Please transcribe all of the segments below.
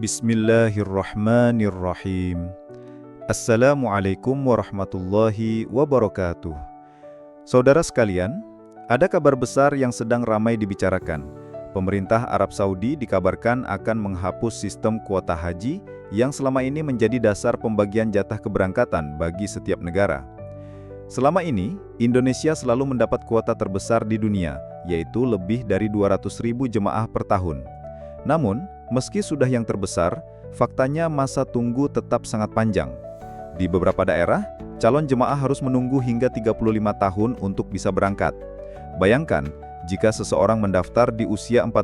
Bismillahirrahmanirrahim. Assalamualaikum warahmatullahi wabarakatuh. Saudara sekalian, ada kabar besar yang sedang ramai dibicarakan. Pemerintah Arab Saudi dikabarkan akan menghapus sistem kuota haji yang selama ini menjadi dasar pembagian jatah keberangkatan bagi setiap negara. Selama ini, Indonesia selalu mendapat kuota terbesar di dunia, yaitu lebih dari 200.000 jemaah per tahun. Namun, meski sudah yang terbesar, faktanya masa tunggu tetap sangat panjang. Di beberapa daerah, calon jemaah harus menunggu hingga 35 tahun untuk bisa berangkat. Bayangkan, jika seseorang mendaftar di usia 40,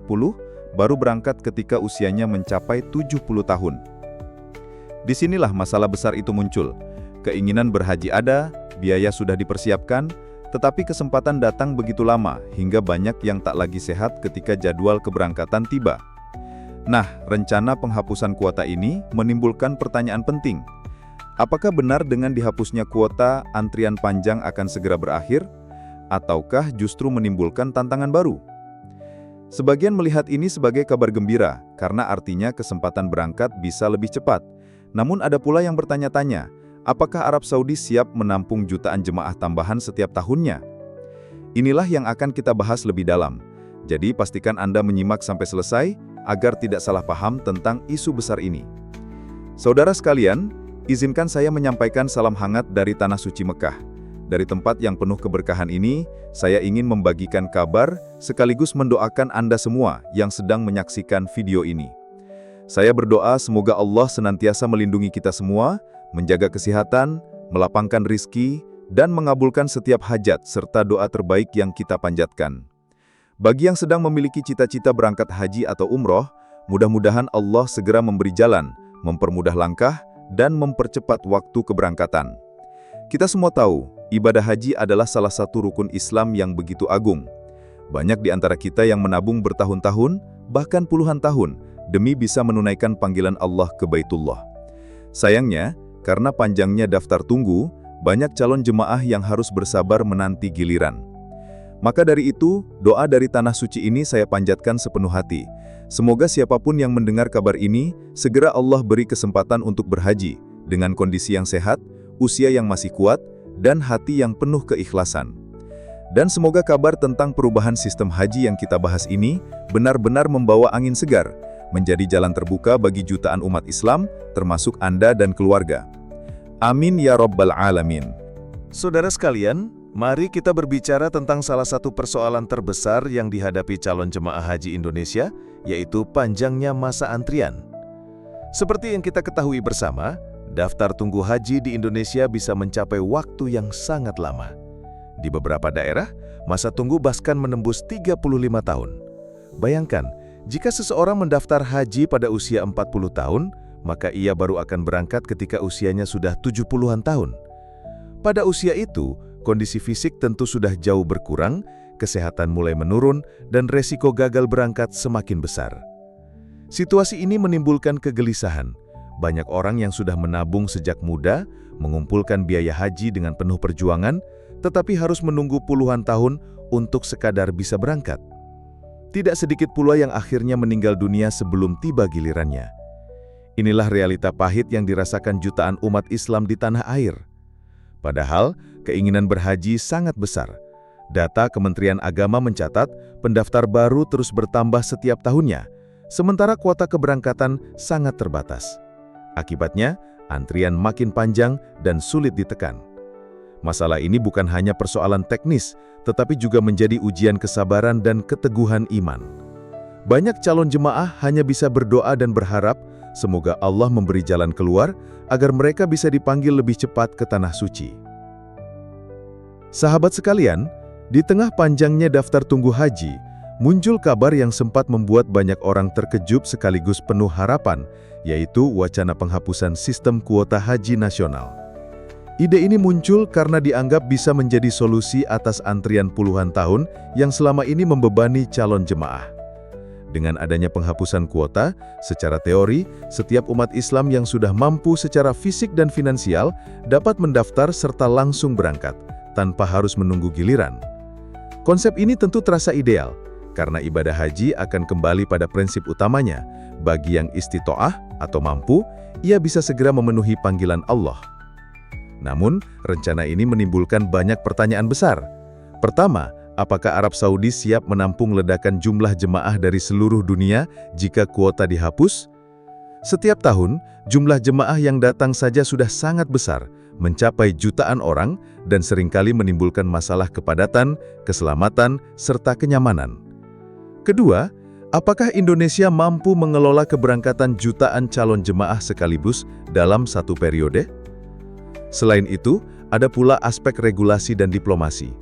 baru berangkat ketika usianya mencapai 70 tahun. Disinilah masalah besar itu muncul. Keinginan berhaji ada, biaya sudah dipersiapkan, tetapi kesempatan datang begitu lama hingga banyak yang tak lagi sehat ketika jadwal keberangkatan tiba. Nah, rencana penghapusan kuota ini menimbulkan pertanyaan penting. Apakah benar dengan dihapusnya kuota, antrian panjang akan segera berakhir? Ataukah justru menimbulkan tantangan baru? Sebagian melihat ini sebagai kabar gembira, karena artinya kesempatan berangkat bisa lebih cepat. Namun ada pula yang bertanya-tanya, apakah Arab Saudi siap menampung jutaan jemaah tambahan setiap tahunnya? Inilah yang akan kita bahas lebih dalam. Jadi pastikan Anda menyimak sampai selesai, agar tidak salah paham tentang isu besar ini. Saudara sekalian, izinkan saya menyampaikan salam hangat dari Tanah Suci Mekah. Dari tempat yang penuh keberkahan ini, saya ingin membagikan kabar sekaligus mendoakan Anda semua yang sedang menyaksikan video ini. Saya berdoa semoga Allah senantiasa melindungi kita semua, menjaga kesehatan, melapangkan rizki, dan mengabulkan setiap hajat serta doa terbaik yang kita panjatkan. Bagi yang sedang memiliki cita-cita berangkat haji atau umroh, mudah-mudahan Allah segera memberi jalan, mempermudah langkah, dan mempercepat waktu keberangkatan. Kita semua tahu, ibadah haji adalah salah satu rukun Islam yang begitu agung. Banyak di antara kita yang menabung bertahun-tahun, bahkan puluhan tahun, demi bisa menunaikan panggilan Allah ke Baitullah. Sayangnya, karena panjangnya daftar tunggu, banyak calon jemaah yang harus bersabar menanti giliran. Maka dari itu, doa dari Tanah Suci ini saya panjatkan sepenuh hati. Semoga siapapun yang mendengar kabar ini, segera Allah beri kesempatan untuk berhaji, dengan kondisi yang sehat, usia yang masih kuat, dan hati yang penuh keikhlasan. Dan semoga kabar tentang perubahan sistem haji yang kita bahas ini, benar-benar membawa angin segar, menjadi jalan terbuka bagi jutaan umat Islam, termasuk Anda dan keluarga. Amin ya Rabbal Alamin. Saudara sekalian, mari kita berbicara tentang salah satu persoalan terbesar yang dihadapi calon jemaah haji Indonesia, yaitu panjangnya masa antrian. Seperti yang kita ketahui bersama, daftar tunggu haji di Indonesia bisa mencapai waktu yang sangat lama. Di beberapa daerah, masa tunggu bahkan menembus 35 tahun. Bayangkan, jika seseorang mendaftar haji pada usia 40 tahun, maka ia baru akan berangkat ketika usianya sudah 70-an tahun. Pada usia itu, kondisi fisik tentu sudah jauh berkurang, kesehatan mulai menurun, dan resiko gagal berangkat semakin besar. Situasi ini menimbulkan kegelisahan. Banyak orang yang sudah menabung sejak muda, mengumpulkan biaya haji dengan penuh perjuangan, tetapi harus menunggu puluhan tahun untuk sekadar bisa berangkat. Tidak sedikit pula yang akhirnya meninggal dunia sebelum tiba gilirannya. Inilah realita pahit yang dirasakan jutaan umat Islam di tanah air. Padahal, keinginan berhaji sangat besar. Data Kementerian Agama mencatat, pendaftar baru terus bertambah setiap tahunnya, sementara kuota keberangkatan sangat terbatas. Akibatnya, antrian makin panjang dan sulit ditekan. Masalah ini bukan hanya persoalan teknis, tetapi juga menjadi ujian kesabaran dan keteguhan iman. Banyak calon jemaah hanya bisa berdoa dan berharap, semoga Allah memberi jalan keluar, agar mereka bisa dipanggil lebih cepat ke Tanah Suci. Sahabat sekalian, di tengah panjangnya daftar tunggu haji, muncul kabar yang sempat membuat banyak orang terkejut sekaligus penuh harapan, yaitu wacana penghapusan sistem kuota haji nasional. Ide ini muncul karena dianggap bisa menjadi solusi atas antrian puluhan tahun yang selama ini membebani calon jemaah. Dengan adanya penghapusan kuota, secara teori, setiap umat Islam yang sudah mampu secara fisik dan finansial dapat mendaftar serta langsung berangkat, tanpa harus menunggu giliran. Konsep ini tentu terasa ideal, karena ibadah haji akan kembali pada prinsip utamanya, bagi yang istitoah, atau mampu, ia bisa segera memenuhi panggilan Allah. Namun, rencana ini menimbulkan banyak pertanyaan besar. Pertama, apakah Arab Saudi siap menampung ledakan jumlah jemaah dari seluruh dunia jika kuota dihapus? Setiap tahun, jumlah jemaah yang datang saja sudah sangat besar, mencapai jutaan orang dan seringkali menimbulkan masalah kepadatan, keselamatan, serta kenyamanan. Kedua, apakah Indonesia mampu mengelola keberangkatan jutaan calon jemaah sekaligus dalam satu periode? Selain itu, ada pula aspek regulasi dan diplomasi.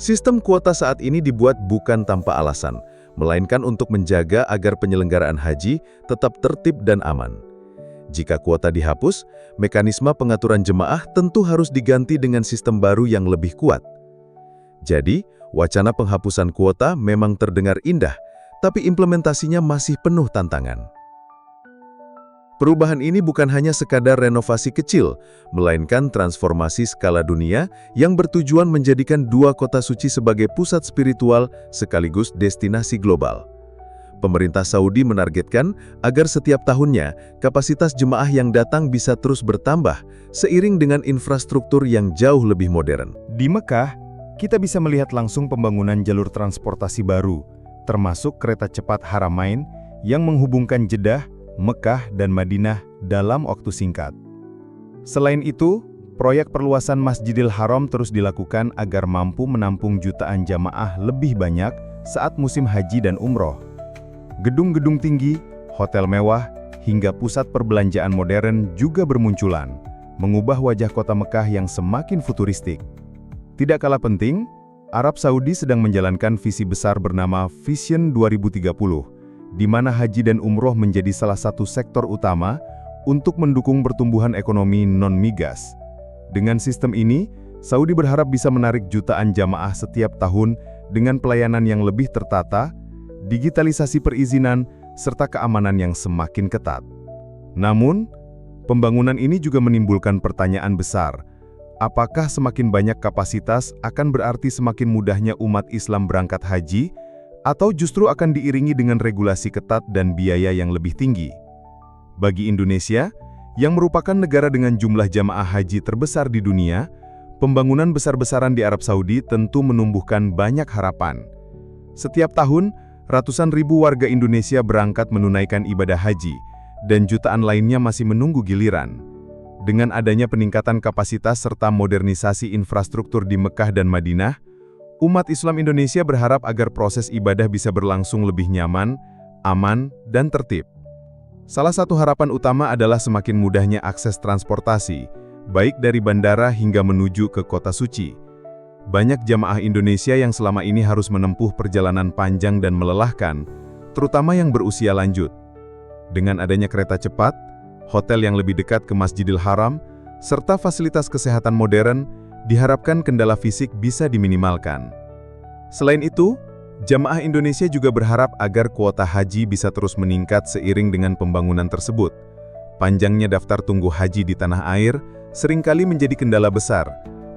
Sistem kuota saat ini dibuat bukan tanpa alasan, melainkan untuk menjaga agar penyelenggaraan haji tetap tertib dan aman. Jika kuota dihapus, mekanisme pengaturan jemaah tentu harus diganti dengan sistem baru yang lebih kuat. Jadi, wacana penghapusan kuota memang terdengar indah, tapi implementasinya masih penuh tantangan. Perubahan ini bukan hanya sekadar renovasi kecil, melainkan transformasi skala dunia yang bertujuan menjadikan dua kota suci sebagai pusat spiritual sekaligus destinasi global. Pemerintah Saudi menargetkan agar setiap tahunnya kapasitas jemaah yang datang bisa terus bertambah seiring dengan infrastruktur yang jauh lebih modern. Di Mekah, kita bisa melihat langsung pembangunan jalur transportasi baru, termasuk kereta cepat Haramain yang menghubungkan Jeddah, Mekah, dan Madinah dalam waktu singkat. Selain itu, proyek perluasan Masjidil Haram terus dilakukan agar mampu menampung jutaan jamaah lebih banyak saat musim haji dan umroh. Gedung-gedung tinggi, hotel mewah, hingga pusat perbelanjaan modern juga bermunculan, mengubah wajah kota Mekah yang semakin futuristik. Tidak kalah penting, Arab Saudi sedang menjalankan visi besar bernama Vision 2030, di mana haji dan umroh menjadi salah satu sektor utama untuk mendukung pertumbuhan ekonomi non-migas. Dengan sistem ini, Saudi berharap bisa menarik jutaan jamaah setiap tahun dengan pelayanan yang lebih tertata, digitalisasi perizinan, serta keamanan yang semakin ketat. Namun, pembangunan ini juga menimbulkan pertanyaan besar. Apakah semakin banyak kapasitas akan berarti semakin mudahnya umat Islam berangkat haji, atau justru akan diiringi dengan regulasi ketat dan biaya yang lebih tinggi? Bagi Indonesia, yang merupakan negara dengan jumlah jamaah haji terbesar di dunia, pembangunan besar-besaran di Arab Saudi tentu menumbuhkan banyak harapan. Setiap tahun, ratusan ribu warga Indonesia berangkat menunaikan ibadah haji, dan jutaan lainnya masih menunggu giliran. Dengan adanya peningkatan kapasitas serta modernisasi infrastruktur di Mekah dan Madinah, umat Islam Indonesia berharap agar proses ibadah bisa berlangsung lebih nyaman, aman, dan tertib. Salah satu harapan utama adalah semakin mudahnya akses transportasi, baik dari bandara hingga menuju ke kota suci. Banyak jamaah Indonesia yang selama ini harus menempuh perjalanan panjang dan melelahkan, terutama yang berusia lanjut. Dengan adanya kereta cepat, hotel yang lebih dekat ke Masjidil Haram, serta fasilitas kesehatan modern, diharapkan kendala fisik bisa diminimalkan. Selain itu, jamaah Indonesia juga berharap agar kuota haji bisa terus meningkat seiring dengan pembangunan tersebut. Panjangnya daftar tunggu haji di tanah air seringkali menjadi kendala besar,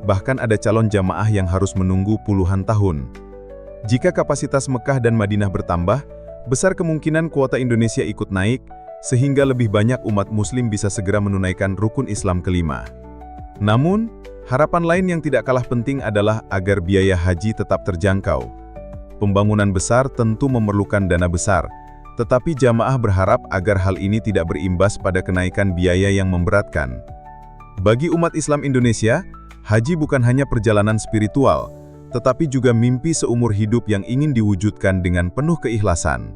bahkan ada calon jamaah yang harus menunggu puluhan tahun. Jika kapasitas Mekah dan Madinah bertambah, besar kemungkinan kuota Indonesia ikut naik, sehingga lebih banyak umat muslim bisa segera menunaikan rukun Islam kelima. Namun, harapan lain yang tidak kalah penting adalah agar biaya haji tetap terjangkau. Pembangunan besar tentu memerlukan dana besar, tetapi jamaah berharap agar hal ini tidak berimbas pada kenaikan biaya yang memberatkan. Bagi umat Islam Indonesia, haji bukan hanya perjalanan spiritual, tetapi juga mimpi seumur hidup yang ingin diwujudkan dengan penuh keikhlasan.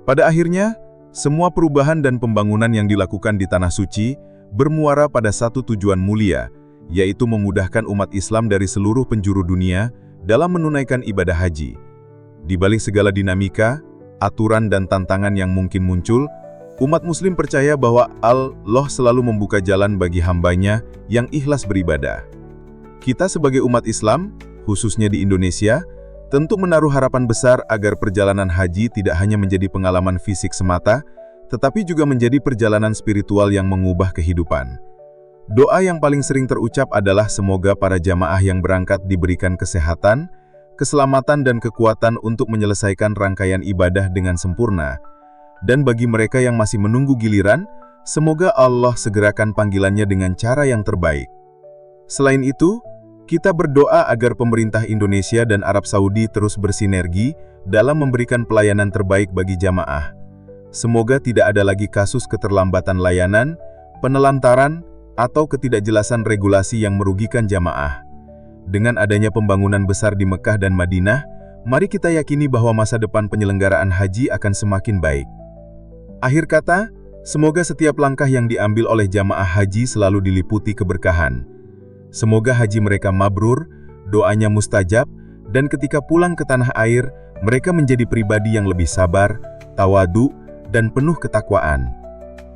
Pada akhirnya, semua perubahan dan pembangunan yang dilakukan di Tanah Suci bermuara pada satu tujuan mulia, yaitu memudahkan umat Islam dari seluruh penjuru dunia dalam menunaikan ibadah haji. Di balik segala dinamika, aturan dan tantangan yang mungkin muncul, umat muslim percaya bahwa Allah selalu membuka jalan bagi hambanya yang ikhlas beribadah. Kita sebagai umat Islam, khususnya di Indonesia, tentu menaruh harapan besar agar perjalanan haji tidak hanya menjadi pengalaman fisik semata, tetapi juga menjadi perjalanan spiritual yang mengubah kehidupan. Doa yang paling sering terucap adalah semoga para jamaah yang berangkat diberikan kesehatan, keselamatan dan kekuatan untuk menyelesaikan rangkaian ibadah dengan sempurna. Dan bagi mereka yang masih menunggu giliran, Semoga Allah segerakan panggilannya dengan cara yang terbaik. Selain itu, kita berdoa agar pemerintah Indonesia dan Arab Saudi terus bersinergi dalam memberikan pelayanan terbaik bagi jamaah. Semoga tidak ada lagi kasus keterlambatan layanan, penelantaran, atau ketidakjelasan regulasi yang merugikan jamaah. Dengan adanya pembangunan besar di Mekah dan Madinah, mari kita yakini bahwa masa depan penyelenggaraan haji akan semakin baik. Akhir kata, semoga setiap langkah yang diambil oleh jamaah haji selalu diliputi keberkahan. Semoga haji mereka mabrur, doanya mustajab, dan ketika pulang ke tanah air, mereka menjadi pribadi yang lebih sabar, tawadu, dan penuh ketakwaan.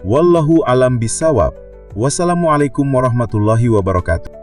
Wallahu alam bisawab. Wassalamualaikum warahmatullahi wabarakatuh.